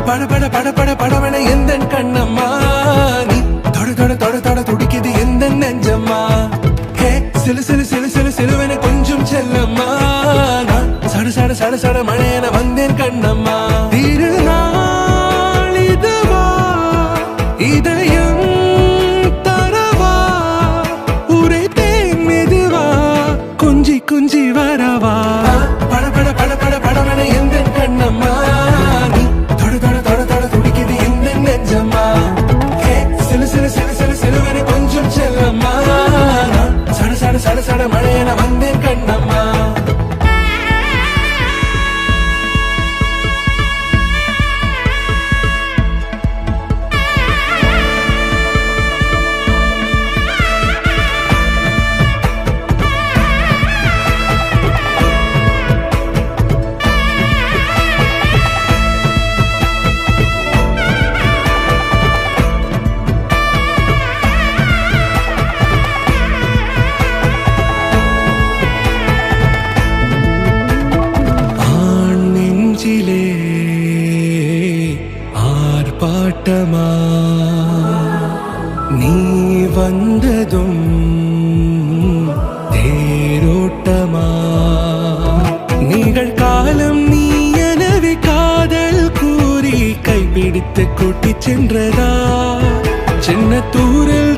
பட பட பட பட படவன எந்த கண்ணம்மா நீ தொட தொட தொட தொட துடிக்குது எந்த நெஞ்சம்மா ஹே சிலு சிலு சிலு சிலு சிலுவன கொஞ்சம் செல்லம்மா நான் சட சட சட சட மழையன வந்தேன் கண்ணம்மா திருநாள் இதுவா இதயம் தரவா உரைத்தேன் மெதுவா கொஞ்சி கொஞ்சி வரவா பட பட பட பட படவன எந்த கண்ணம்மா நீ தொட தொட தொட தொட துடிக்குது எந்த நெஞ்சம்மா ஹே சிலு சிலு சிலு சிலு சிலுவன கொஞ்சம் செல்லம்மா நான் சட சட சட சட மழையன வந்தேன் கண்ணம்மா ஆர்ப்பாட்டமா நீ வந்ததும் தேரோட்டமா நிகழ்காலம் நீ எனவே காதல் கூறி கைப்பிடித்து கூட்டி சென்றதா சின்ன தூரல்